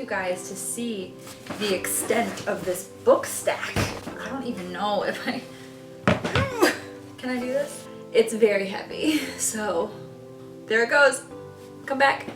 you guys to see the extent of this book stack. I don't even know if I... Can I do this? It's very heavy, so there it goes. Come back.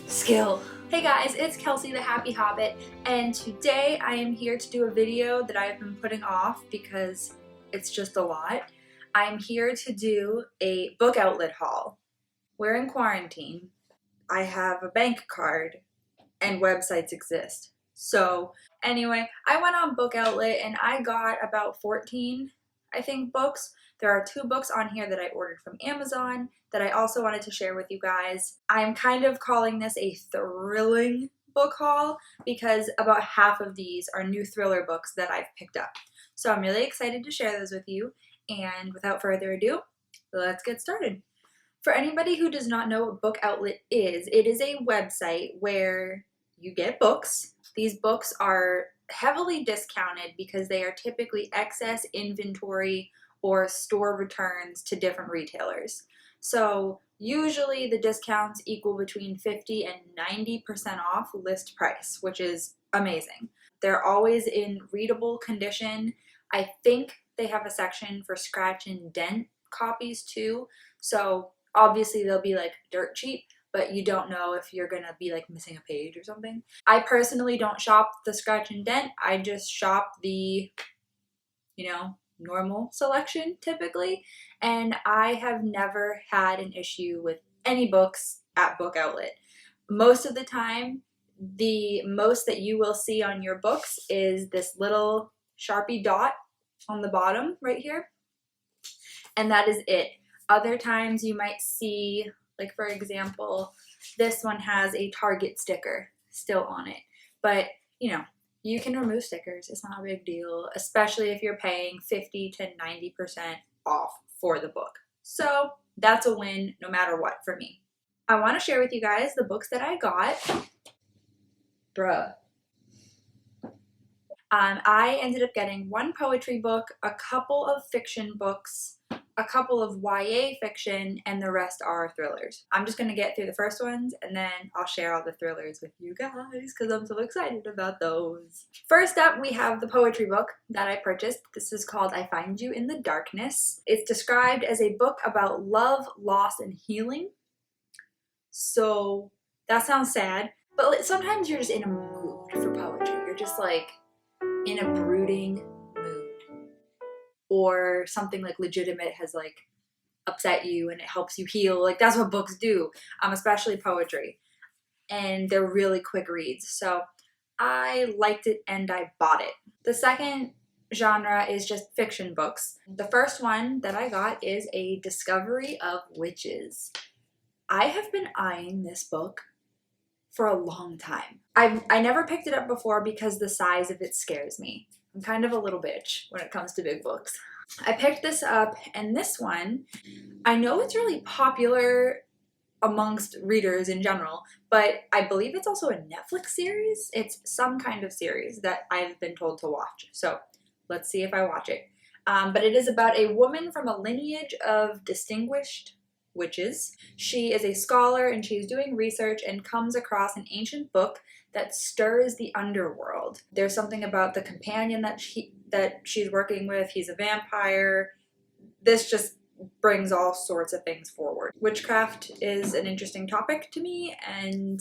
Skill. Hey guys, it's Kelsey the Happy Hobbit, and today I am here to do a video that I've been putting off because it's just a lot. I'm here to do a book outlet haul. We're in quarantine. I have a bank card and websites exist. So anyway, I went on Book Outlet and I got about 14, I think, books. There are 2 books on here that I ordered from Amazon that I also wanted to share with you guys. I'm kind of calling this a thrilling book haul because about half of these are new thriller books that I've picked up. So I'm really excited to share those with you. And without further ado, let's get started. For anybody who does not know what Book Outlet is, it is a website where you get books. These books are heavily discounted because they are typically excess inventory or store returns to different retailers. So usually the discounts equal between 50 and 90% off list price, which is amazing. They're always in readable condition. I think they have a section for scratch and dent copies too. So obviously they'll be like dirt cheap, but you don't know if you're gonna be like missing a page or something. I personally don't shop the scratch and dent. I just shop the, normal selection typically. And I have never had an issue with any books at Book Outlet. Most of the time, the most that you will see on your books is this little Sharpie dot on the bottom right here. And that is it. Other times you might see, like for example, this one has a Target sticker still on it. But, you can remove stickers. It's not a big deal, especially if you're paying 50 to 90% off for the book. So that's a win no matter what for me. I want to share with you guys the books that I got. Bruh. I ended up getting 1 poetry book, a couple of fiction books, a couple of YA fiction, and the rest are thrillers. I'm just going to get through the first ones and then I'll share all the thrillers with you guys because I'm so excited about those. First up, we have the poetry book that I purchased. This is called I Find You in the Darkness. It's described as a book about love, loss, and healing. So that sounds sad, but sometimes you're just in a mood for poetry. You're just like in a brooding mood, or something like legitimate has like upset you and it helps you heal. Like that's what books do, especially poetry, and they're really quick reads. So I liked it and I bought it. The second genre is just fiction books. The first one that I got is A Discovery of Witches. I have been eyeing this book for a long time. I never picked it up before because the size of it scares me. I'm kind of a little bitch when it comes to big books. I picked this up, and this one, I know it's really popular amongst readers in general, but I believe it's also a Netflix series. It's some kind of series that I've been told to watch. So let's see if I watch it. But it is about a woman from a lineage of distinguished witches. She is a scholar and she's doing research and comes across an ancient book that stirs the underworld. There's something about the companion that she's working with. He's a vampire. This just brings all sorts of things forward. Witchcraft is an interesting topic to me, and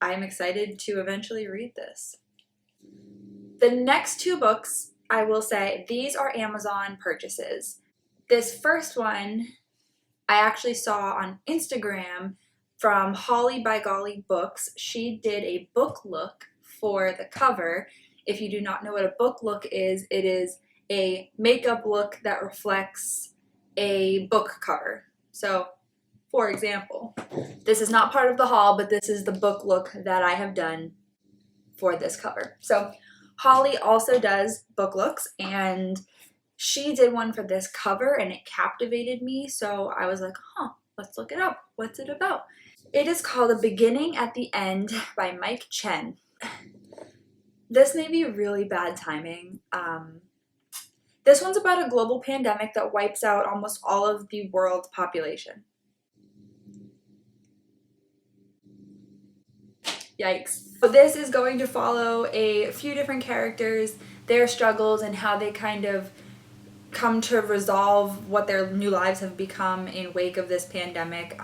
I'm excited to eventually read this. The next 2 books, I will say, these are Amazon purchases. This first one I actually saw on Instagram from HollyByGollyBooks. She did a book look for the cover. If you do not know what a book look is, it is a makeup look that reflects a book cover. So, for example, this is not part of the haul, but this is the book look that I have done for this cover. So, Holly also does book looks, and she did one for this cover and it captivated me, so I was like, let's look it up. What's it about? It is called A Beginning at the End by Mike Chen. This may be really bad timing. This one's about a global pandemic that wipes out almost all of the world's population. Yikes. So this is going to follow a few different characters, their struggles, and how they kind of come to resolve what their new lives have become in wake of this pandemic.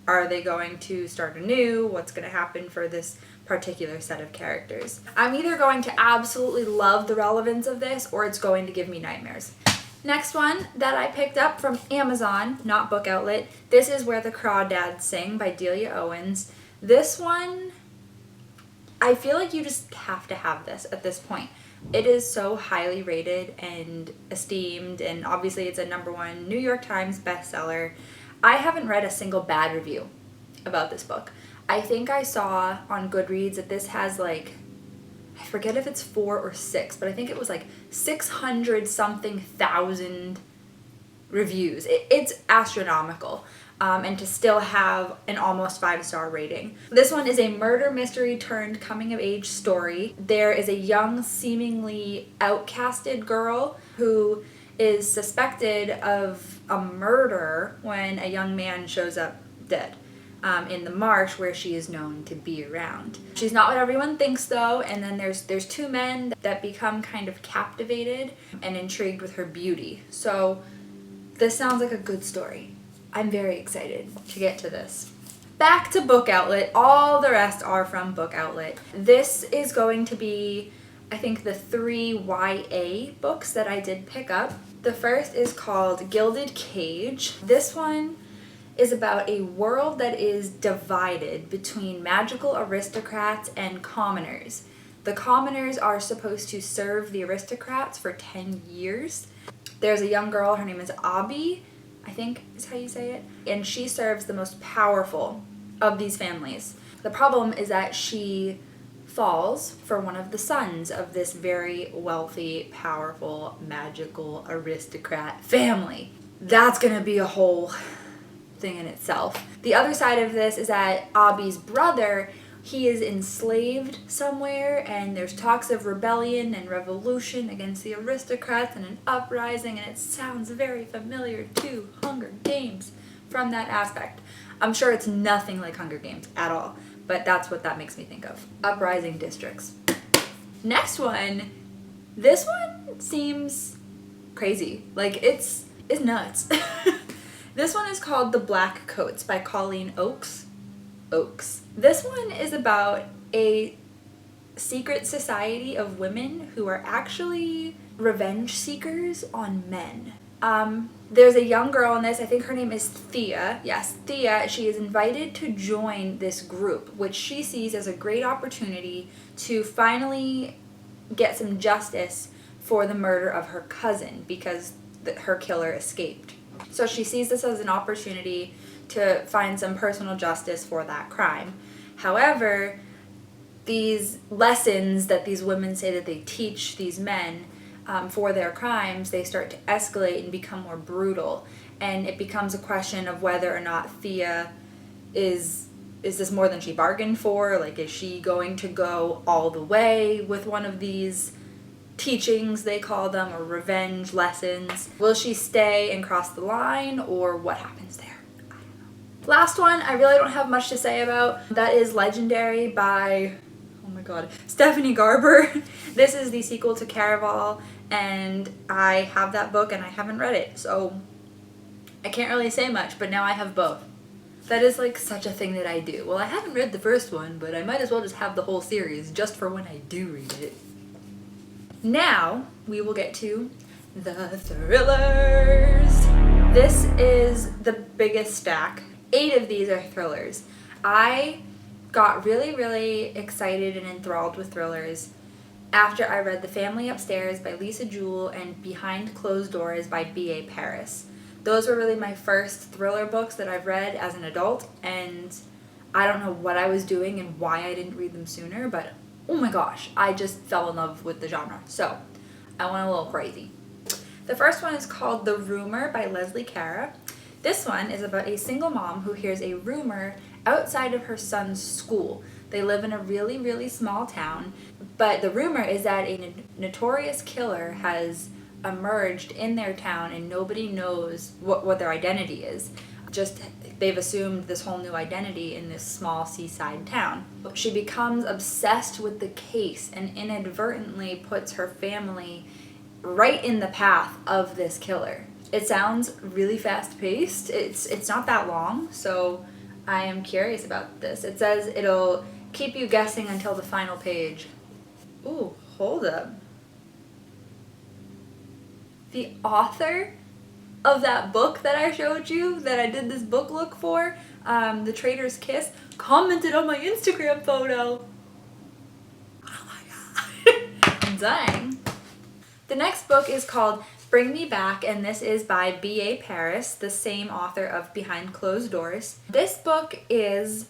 Are they going to start anew? What's going to happen for this particular set of characters? I'm either going to absolutely love the relevance of this, or it's going to give me nightmares. Next one that I picked up from Amazon, not Book Outlet. This is Where the Crawdads Sing by Delia Owens. This one, I feel like you just have to have this at this point. It is so highly rated and esteemed, and obviously it's a #1 New York Times bestseller. I haven't read a single bad review about this book. I think I saw on Goodreads that this has like, I forget if it's 4 or 6, but I think it was like 600 something thousand reviews. It's astronomical. And to still have an almost 5-star rating. This one is a murder mystery turned coming of age story. There is a young, seemingly outcasted girl who is suspected of a murder when a young man shows up dead in the marsh where she is known to be around. She's not what everyone thinks though, and then there's 2 men that become kind of captivated and intrigued with her beauty. So this sounds like a good story. I'm very excited to get to this. Back to Book Outlet. All the rest are from Book Outlet. This is going to be, I think, the 3 YA books that I did pick up. The first is called Gilded Cage. This one is about a world that is divided between magical aristocrats and commoners. The commoners are supposed to serve the aristocrats for 10 years. There's a young girl, her name is Abby, I think is how you say it, and she serves the most powerful of these families. The problem is that she falls for one of the sons of this very wealthy, powerful, magical aristocrat family. That's gonna be a whole thing in itself. The other side of this is that Abby's brother, he is enslaved somewhere, and there's talks of rebellion and revolution against the aristocrats and an uprising, and it sounds very familiar to Hunger Games from that aspect. I'm sure it's nothing like Hunger Games at all, but that's what that makes me think of. Uprising districts. Next one, this one seems crazy. Like, it's nuts. This one is called The Black Coats by Colleen Oakes. This one is about a secret society of women who are actually revenge seekers on men. There's a young girl in this, I think her name is Thea. Yes, Thea. She is invited to join this group, which she sees as a great opportunity to finally get some justice for the murder of her cousin because her killer escaped. So she sees this as an opportunity to find some personal justice for that crime. However, these lessons that these women say that they teach these men for their crimes, they start to escalate and become more brutal. And it becomes a question of whether or not Thea is this more than she bargained for? Like, is she going to go all the way with one of these teachings, they call them, or revenge lessons? Will she stay and cross the line, or what happens there? I don't know. Last one I really don't have much to say about. That is Legendary by, oh my god, Stephanie Garber. This is the sequel to Caraval, and I have that book and I haven't read it, so I can't really say much, but now I have both. That is like such a thing that I do. Well, I haven't read the first one, but I might as well just have the whole series just for when I do read it. Now, we will get to the thrillers. This is the biggest stack. 8 of these are thrillers. I got really, really excited and enthralled with thrillers after I read The Family Upstairs by Lisa Jewell and Behind Closed Doors by B.A. Paris. Those were really my first thriller books that I've read as an adult, and I don't know what I was doing and why I didn't read them sooner, but oh my gosh, I just fell in love with the genre. So I went a little crazy. The first one is called The Rumor by Leslie Cara. This one is about a single mom who hears a rumor outside of her son's school. They live in a really, really small town, but the rumor is that a notorious killer has emerged in their town and nobody knows what their identity is. just they've assumed this whole new identity in this small seaside town. She becomes obsessed with the case and inadvertently puts her family right in the path of this killer. It sounds really fast-paced. It's not that long, so I am curious about this. It says it'll keep you guessing until the final page. Ooh, hold up. The author of that book that I showed you, that I did this book look for, The Traitor's Kiss, commented on my Instagram photo. Oh my god. Dang. The next book is called Bring Me Back, and this is by B.A. Paris, the same author of Behind Closed Doors. This book is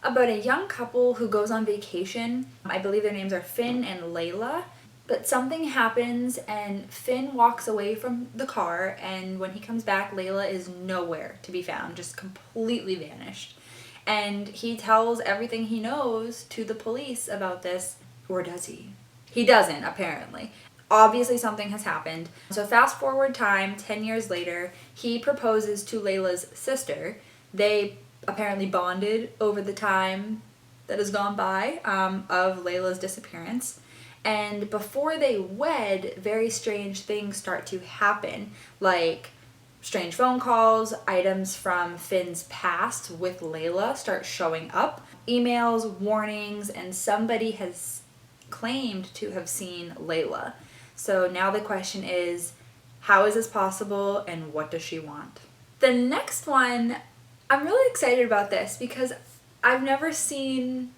about a young couple who goes on vacation. I believe their names are Finn and Layla. But something happens and Finn walks away from the car, and when he comes back, Layla is nowhere to be found, just completely vanished. And he tells everything he knows to the police about this, or does he? He doesn't, apparently. Obviously something has happened. So fast forward time, 10 years later, he proposes to Layla's sister. They apparently bonded over the time that has gone by of Layla's disappearance. And before they wed, very strange things start to happen, like strange phone calls, items from Finn's past with Layla start showing up, emails, warnings, and somebody has claimed to have seen Layla. So now the question is, how is this possible and what does she want? The next one, I'm really excited about this because I've never seen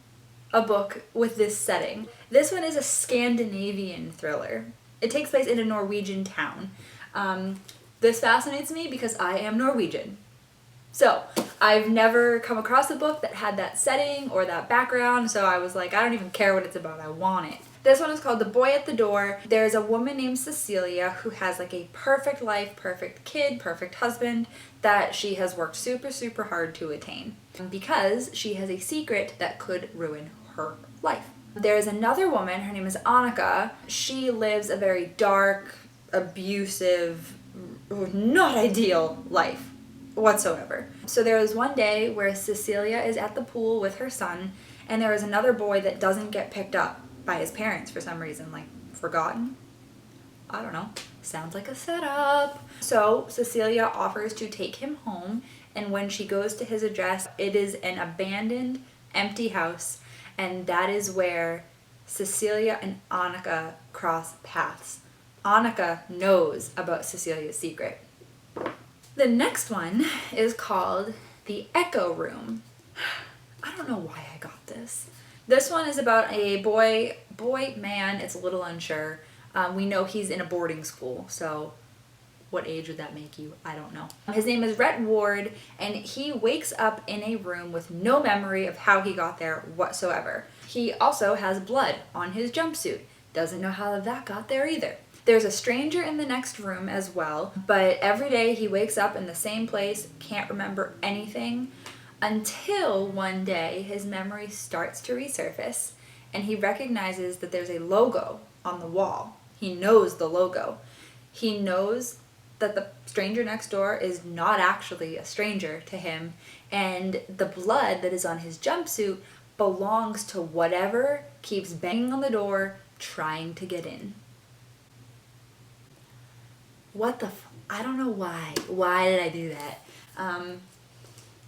a book with this setting. This one is a Scandinavian thriller. It takes place in a Norwegian town. This fascinates me because I am Norwegian. So I've never come across a book that had that setting or that background, so I was like, I don't even care what it's about, I want it. This one is called The Boy at the Door. There's a woman named Cecilia who has like a perfect life, perfect kid, perfect husband that she has worked super, super hard to attain because she has a secret that could ruin her life. There's another woman, her name is Annika. She lives a very dark, abusive, not ideal life whatsoever. So there is one day where Cecilia is at the pool with her son, and there is another boy that doesn't get picked up by his parents for some reason, like forgotten. I don't know. Sounds like a setup. So Cecilia offers to take him home, and when she goes to his address, it is an abandoned, empty house, and that is where Cecilia and Annika cross paths. Annika knows about Cecilia's secret. The next one is called The Echo Room. I don't know why I got this. This one is about a man, it's a little unsure. We know he's in a boarding school, so what age would that make you? I don't know. His name is Rhett Ward, and he wakes up in a room with no memory of how he got there whatsoever. He also has blood on his jumpsuit. Doesn't know how that got there either. There's a stranger in the next room as well, but every day he wakes up in the same place, can't remember anything, until one day his memory starts to resurface, and he recognizes that there's a logo on the wall. He knows the logo. He knows that the stranger next door is not actually a stranger to him, and the blood that is on his jumpsuit belongs to whatever keeps banging on the door trying to get in. What the I don't know why. Why did I do that?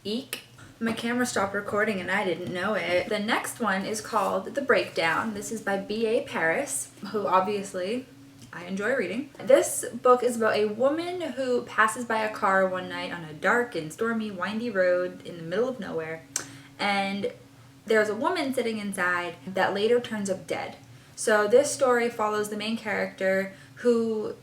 Eek. My camera stopped recording and I didn't know it. The next one is called The Breakdown. This is by B.A. Paris, who obviously I enjoy reading. This book is about a woman who passes by a car one night on a dark and stormy, windy road in the middle of nowhere, and there's a woman sitting inside that later turns up dead. So this story follows the main character who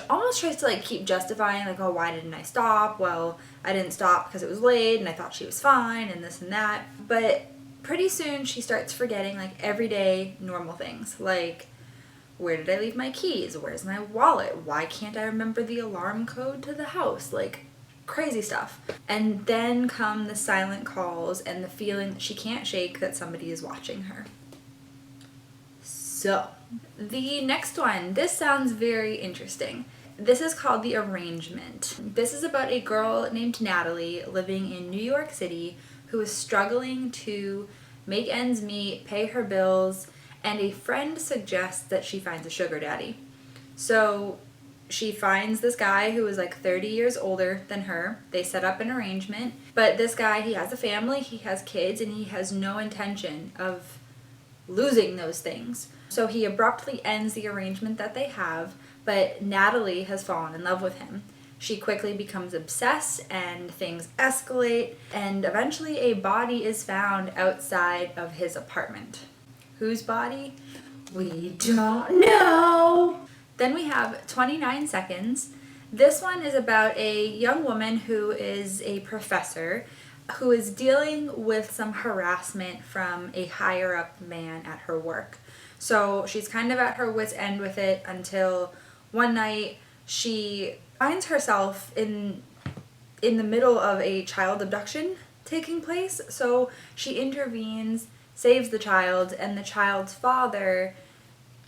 almost tries to like keep justifying, like, oh, why didn't I stop? Well, I didn't stop because it was late and I thought she was fine and this and that. But pretty soon she starts forgetting like everyday normal things, like, where did I leave my keys? Where's my wallet? Why can't I remember the alarm code to the house? Like, crazy stuff. And then come the silent calls and the feeling that she can't shake that somebody is watching her. So, the next one, this sounds very interesting. This is called The Arrangement. This is about a girl named Natalie living in New York City who is struggling to make ends meet, pay her bills, and a friend suggests that she finds a sugar daddy. So she finds this guy who is like 30 years older than her. They set up an arrangement, but this guy, he has a family, he has kids, and he has no intention of losing those things. So he abruptly ends the arrangement that they have, but Natalie has fallen in love with him. She quickly becomes obsessed and things escalate, and eventually a body is found outside of his apartment. Whose body? We don't know. Then we have 29 Seconds. This one is about a young woman who is a professor who is dealing with some harassment from a higher up man at her work. So she's kind of at her wit's end with it until one night she finds herself in the middle of a child abduction taking place. So she intervenes, saves the child, and the child's father,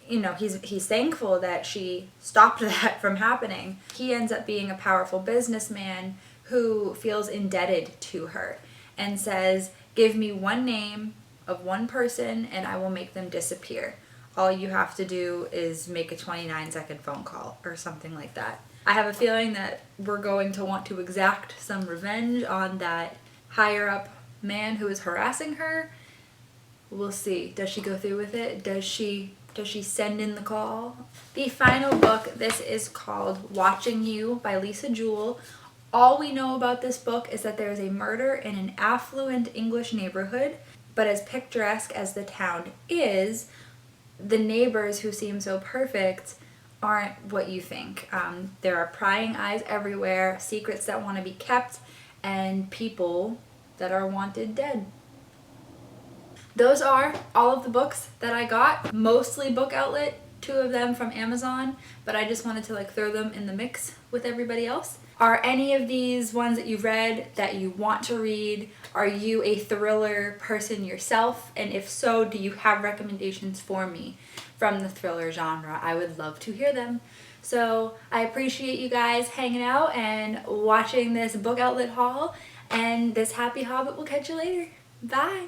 you know, he's thankful that she stopped that from happening. He ends up being a powerful businessman who feels indebted to her and says, give me one name of one person and I will make them disappear. All you have to do is make a 29-second phone call or something like that. I have a feeling that we're going to want to exact some revenge on that higher up man who is harassing her. We'll see. Does she go through with it? Does she send in the call? The final book, this is called Watching You by Lisa Jewell. All we know about this book is that there is a murder in an affluent English neighborhood, but as picturesque as the town is, the neighbors who seem so perfect aren't what you think. There are prying eyes everywhere, secrets that want to be kept, and people that are wanted dead. Those are all of the books that I got, mostly Book Outlet, 2 of them from Amazon, but I just wanted to like throw them in the mix with everybody else. Are any of these ones that you've read that you want to read? Are you a thriller person yourself? And if so, do you have recommendations for me from the thriller genre? I would love to hear them. So I appreciate you guys hanging out and watching this Book Outlet haul, and this happy hobbit will catch you later. Bye!